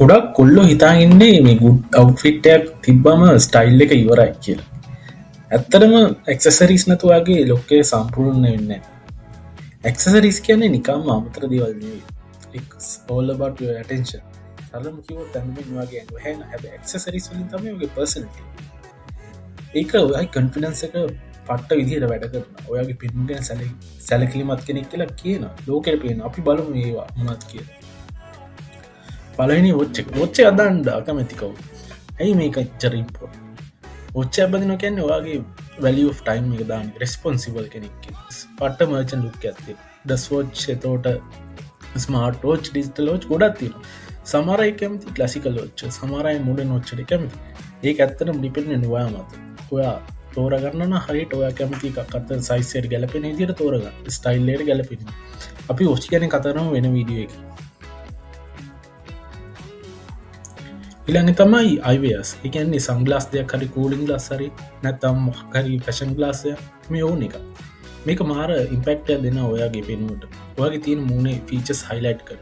ගොඩක් කොල්ලො හිතාගන්නේ මේ ගුඩ් අව්ෆිට්ටයක් තිබ්බම ස්ටයිල් එක ඉවරයි කියලා. ඇත්තරම එක්සසරිස් නැතුවාගේ ලොක්කේ සම්පූර්ණ වෙන්න. එක්සසරිස් කියන්නේ නිකම් අමතර දේවල් ඕල්ලබට ඇටෙන්ෂන් සලම කිව තැන්මින් වගේ හැන හැබ එක්සසරිස් වලින් තමගේ පර්සනට ඒක ඔයයි කන්ෆිඩන්ස එක පට්ට විදිහට වැඩ කරන ඔයාගේ පින්ගෙන සැලකිලිමත් කෙනෙක් කියලා කියන ලෝකට පේන අපි බලමු ඒවා මනත් කිය පලනි ඔච්ච අදන්ඩ අකමැතිකව ඇයි මේක චරිම්පෝ ඔච්ච ඇබදින කැන්නේ ඔයාගේ වැලිය ටයිම් එක දාන රෙස්පොන්සිබල් කෙනෙක් පට්ට මර්චන් ලුක් ඇත්තේ ඩස්වෝච් එතෝට ස්මාර්ට ෝච් ඩිස්ටල් ලෝච් ගොඩත් තින සමරයි කැමති කලසිකල් ෝච්ච සමරයි මුඩ නොච්චට කැමති ඒ ඇත්තනම් ඩිපෙන්ෙන් ඔයා මත ඔයා තෝරගන්න හරිට ඔය කැමති එකක්ත සයිසර් ගැලපෙන දිට තෝරගන්න ස්ටයිල්ලට ගැලපෙන අපි ඔච්චි ගැන කතරම වෙන වීඩියෝ එක ඉළඟ තමයි අයිවස් එකන්නේ සංගලාස් දෙයක් හරි කූලින් ලස්සරි නැතම් මොහකරි ෆැෂන් ගලාසය මේ ඕන එක මේක මාර ඉම්පෙක්ටය දෙන්න ඔයාගේ පෙනුවට ඔයාගේ තියෙන මූුණේ ෆීචස් හයිලයිට් කර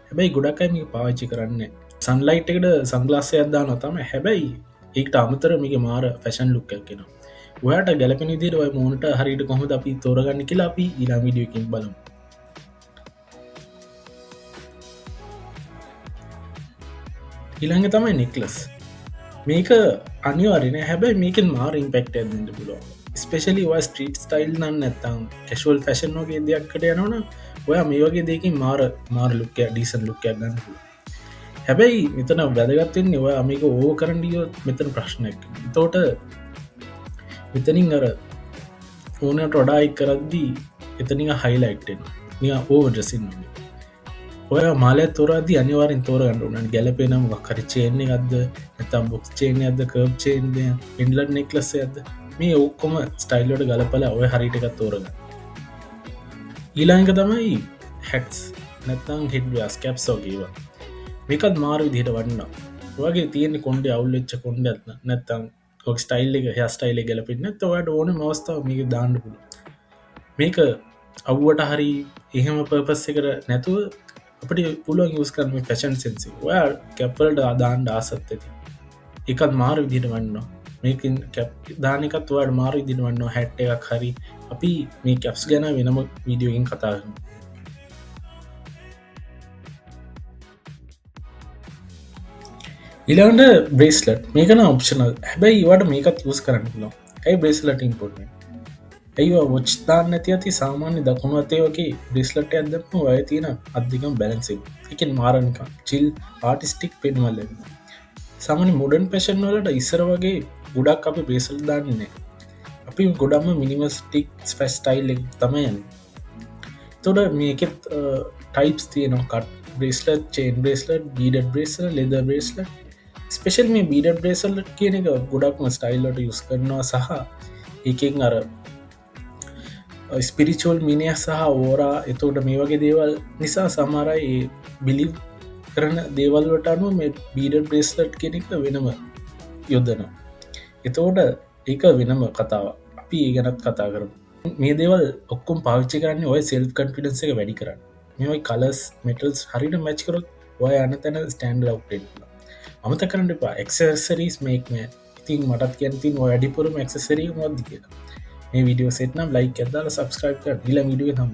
හැබැයි ගොඩක්යි මේ පාවිච්චි කරන්න සන්ලයිට් එකට සංගලාසය අදදා නොතම හැබැයි ඒට අමතර මේක මාර ෆැෂන් ලුක්කක් කෙන ඔයාට ගැලපෙන දිර ඔය මූනට හරිට කොහොද අපි තෝරගන්න කියලා අපි ඉලා විඩියකින් බලමු ඉළඟ තමයි නෙක්ලස් මේක අනිවාරෙන හැබැයි මේකෙන් මාර ඉම්පෙක්ට ඇදට පුලුව ස්පෙශලි වා ස්ට්‍රීට් ස්ටයිල් නන්න නැත්තම් කැශවල් ෆැෂන් වගේ දෙයක්කට යනවන ඔයා මේ වගේ දෙකින් මාර ලුක්කය ඩීසන් ලුක්කයක් ගන්න පුළ හැබැයි මෙතන වැදගත්තෙන් ඔයා මේක ඕ කරන්ඩියෝ මෙතන ප්‍රශ්නයක් තෝට මෙතනින් අර ඕනට ොඩායි කරද්දී එතනික හයිලයිට්ෙන් නිය ඕ ඩසින් ඔය මාලය තොරද අනිවාරෙන් තෝරගන්නඩුන ගැලපෙනම් කරිචේන්නේ අද ඇතම් බොක්ස් චේනය අද කර්ප් චේන්ය ඉන්ලට් නෙක්ලස්ස ඇද මේ ඔක්කොම ස්ටයිල්ලෝට ගලපල ඔය හරිටකත් තෝරග ඊලාංක තමයි හැක්ස් නැත්තං හෙඩ්වස් කැප්සෝගේවා මේකත් මාර විදිහට වන්න වගේ තියෙන කොන්ඩ අවුල්ලච්ච කොන්ඩ ඇත්න නැත්තං ොක් ස්ටයිල් එක හස්ටයිල ගැලපෙන්න තවට ඕන මවස්ථාව මේක දාන්න පුළ මේක අව්වට හරි එහෙම පර්පස් එකට නැතුව අපට පුළුවන් යස් කරම ෆැෂන් සෙන්සි ඔයා කැප්වලට අදාන්ඩ ආසත් ඇති එකත් මාර විදිට වන්න මේකින් දානකත් වාට මාර විදිට වන්න හැට්ට එකක් හරි අපි මේ කැප්ස් ගැන වෙනම වීඩියෝගින් කතාගන්න ඉලන්ට බ්‍රේස්ලට් මේකන ඔප්ෂනල් හැබැයි වට මේකත් යස් කරන්න ලා ඇයි බ්‍රේස්ලට ඉම්පොර්ට් ඇයිවා වොච්තාන්න ඇති ඇති සාමාන්‍ය දකුණු අතේවගේ බ්‍රේස්ලට ඇදම ඔය තියෙන අධිකම් බැලන්සේ එකෙන් මාරණක චිල් ආටිස්ටික් පෙන්වල්ල සාමනි මොඩන් පැෂන් වලට ඉස්සර වගේ ගොඩක් අපි බ්‍රේසල් දාන්නන්නේ අපි ගොඩම්ම මිනිමස්ටික් ස්ෆස්ටයිල් තමයන් තොට මේකෙත් ටයිප්ස් තියනවා කට බ්‍රේස්ලට චේන් බ්‍රේස්ලට බීඩ බ්‍රේසල ලෙද බ්‍රේස්ල ස්පේෂල් මේ බීඩ බ්‍රේසල් කියන එක ගොඩක්ම ස්ටයිල්ලට යුස් කරනවා සහ එකෙන් අර ස්පිරිචුවල් මිනිිය සහ ඕරා එතෝට මේ වගේ දේවල් නිසා සමාරයි බිලිව් කරන දේවල්වට අනුව මේ බීඩ බ්‍රේස්ලට් කෙනෙක වෙනම යොදනවා එතෝට ඒක වෙනම කතාව අපි ඒ ගැනත් කතා කරමු මේ දේවල් ඔක්කොම් පාවිච්චි කරන්න ඔය සෙල් කන්ෆිඩන්ස එක වැඩි කරන්න මේයි කලස් මෙටල්ස් හරිට මැච් කරොත් ඔය අන්න තැන ස්ටන්ඩ් ලව්ටෙන්ල අමත කරන්න එපා එක්සර්සරීස් මේක්ම ඉතින් මටත් කියන්තින් වැඩිපුරම එක්සසරී මොද්දි කියලා මේ විඩියෝ සෙට්නම් ලයික් ඇදදාල සබස්ක්‍රයිබ් කර ල විඩිය හම